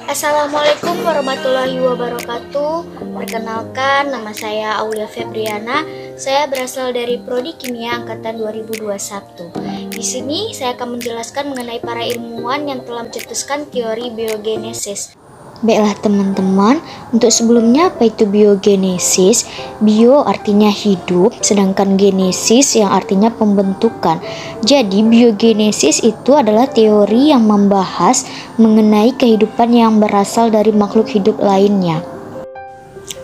Assalamualaikum warahmatullahi wabarakatuh. Perkenalkan, nama saya Aulia Febriana. Saya berasal dari Prodi Kimia angkatan 2021. Di sini saya akan menjelaskan mengenai para ilmuwan yang telah mencetuskan teori biogenesis. Baiklah teman-teman, untuk sebelumnya apa itu biogenesis? Bio artinya hidup, sedangkan genesis yang artinya pembentukan. Jadi biogenesis itu adalah teori yang membahas mengenai kehidupan yang berasal dari makhluk hidup lainnya.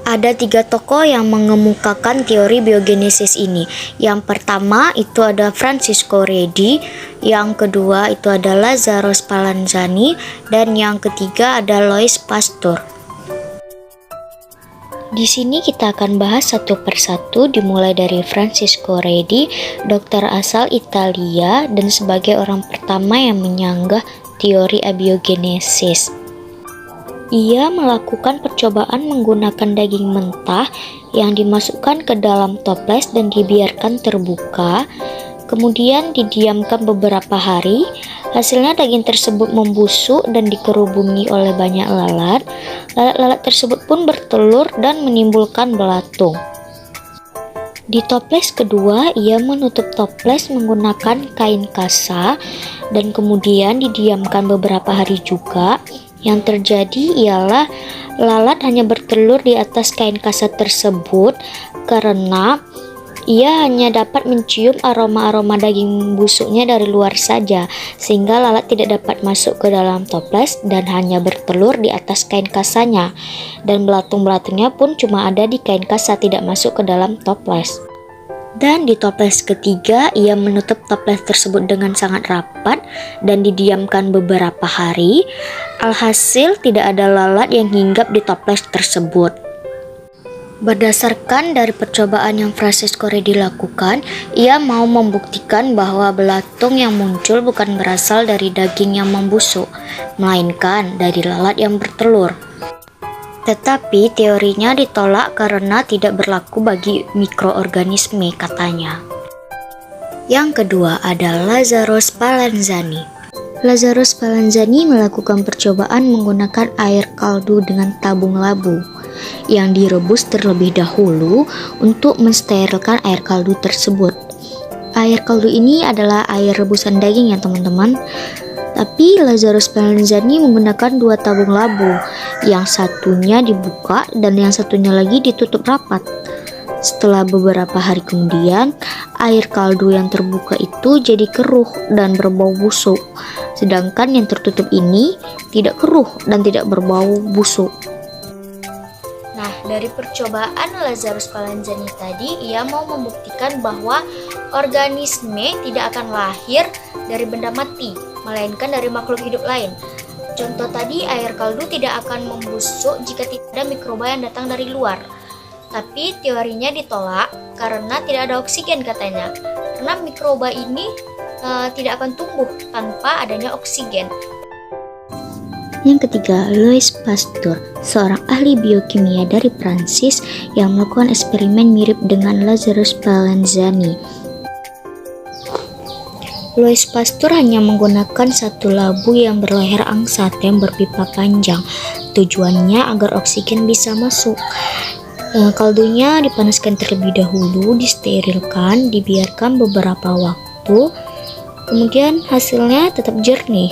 Ada 3 tokoh yang mengemukakan teori biogenesis ini. Yang pertama itu ada Francisco Redi, yang kedua itu ada Lazzaro Spallanzani, dan yang ketiga ada Louis Pasteur. Di sini kita akan bahas satu persatu, dimulai dari Francisco Redi, dokter asal Italia dan sebagai orang pertama yang menyanggah teori abiogenesis. Ia melakukan percobaan menggunakan daging mentah yang dimasukkan ke dalam toples dan dibiarkan terbuka, kemudian didiamkan beberapa hari. Hasilnya daging tersebut membusuk dan dikerubungi oleh banyak lalat. Lalat-lalat tersebut pun bertelur dan menimbulkan belatung. Di toples kedua, ia menutup toples menggunakan kain kasa dan kemudian didiamkan beberapa hari juga. Yang terjadi ialah lalat hanya bertelur di atas kain kasa tersebut karena ia hanya dapat mencium aroma-aroma daging busuknya dari luar saja, sehingga lalat tidak dapat masuk ke dalam toples dan hanya bertelur di atas kain kasanya, dan belatung-belatungnya pun cuma ada di kain kasa, tidak masuk ke dalam toples. Dan di toples ketiga, ia menutup toples tersebut dengan sangat rapat dan didiamkan beberapa hari. Alhasil, tidak ada lalat yang hinggap di toples tersebut. Berdasarkan dari percobaan yang Francisco Redi lakukan, ia mau membuktikan bahwa belatung yang muncul bukan berasal dari daging yang membusuk, melainkan dari lalat yang bertelur. Tetapi teorinya ditolak karena tidak berlaku bagi mikroorganisme, katanya. Yang kedua ada Lazzaro Spallanzani. Lazzaro Spallanzani melakukan percobaan menggunakan air kaldu dengan tabung labu yang direbus terlebih dahulu untuk mensterilkan air kaldu tersebut. Air kaldu ini adalah air rebusan daging ya teman-teman. Tapi Lazzaro Spallanzani menggunakan 2 tabung labu, yang satunya dibuka dan yang satunya lagi ditutup rapat. Setelah beberapa hari kemudian, air kaldu yang terbuka itu jadi keruh dan berbau busuk, sedangkan yang tertutup ini tidak keruh dan tidak berbau busuk. Nah, dari percobaan Lazzaro Spallanzani tadi, ia mau membuktikan bahwa organisme tidak akan lahir dari benda mati, melainkan dari makhluk hidup lain. Contoh tadi, air kaldu tidak akan membusuk jika tidak ada mikroba yang datang dari luar. Tapi teorinya ditolak karena tidak ada oksigen, katanya. Karena mikroba ini tidak akan tumbuh tanpa adanya oksigen. Yang ketiga, Louis Pasteur, seorang ahli biokimia dari Prancis yang melakukan eksperimen mirip dengan Lazzaro Spallanzani. Louis Pasteur hanya menggunakan satu labu yang berleher angsat yang berpipa panjang. Tujuannya agar oksigen bisa masuk. Kaldunya dipanaskan terlebih dahulu, disterilkan, dibiarkan beberapa waktu, kemudian hasilnya tetap jernih.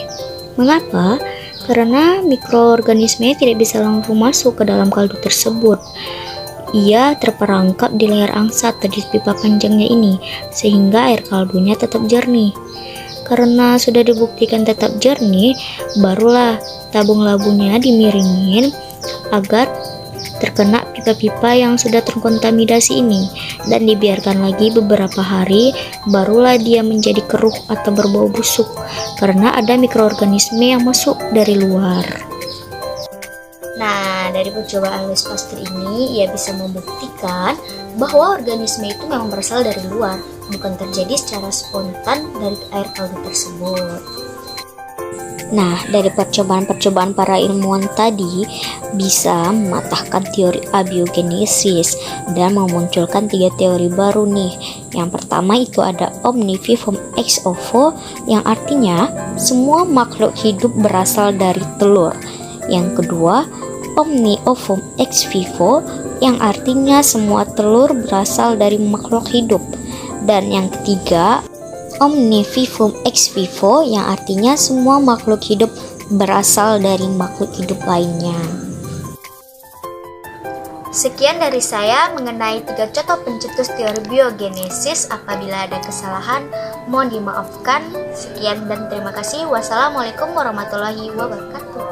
Mengapa? Karena mikroorganisme tidak bisa langsung masuk ke dalam kaldu tersebut. Ia terperangkap di leher angsat di pipa panjangnya ini, sehingga air kaldunya tetap jernih. Karena sudah dibuktikan tetap jernih, barulah tabung labunya dimiringin agar terkena pipa-pipa yang sudah terkontaminasi ini, dan dibiarkan lagi beberapa hari, barulah dia menjadi keruh atau berbau busuk, karena ada mikroorganisme yang masuk dari luar. Nah, dari percobaan Louis Pasteur ini, ia bisa membuktikan bahwa organisme itu memang berasal dari luar, bukan terjadi secara spontan dari air kaldu tersebut. Nah, dari percobaan-percobaan para ilmuwan tadi bisa mematahkan teori abiogenesis dan memunculkan 3 teori baru nih. Yang pertama itu ada omnivivum ex ovo, yang artinya semua makhluk hidup berasal dari telur. Yang kedua, omni ovum ex vivo, yang artinya semua telur berasal dari makhluk hidup. Dan yang ketiga, omni vivum ex vivo, yang artinya semua makhluk hidup berasal dari makhluk hidup lainnya. Sekian dari saya mengenai 3 contoh pencetus teori biogenesis. Apabila ada kesalahan, mohon dimaafkan. Sekian dan terima kasih. Wassalamualaikum warahmatullahi wabarakatuh.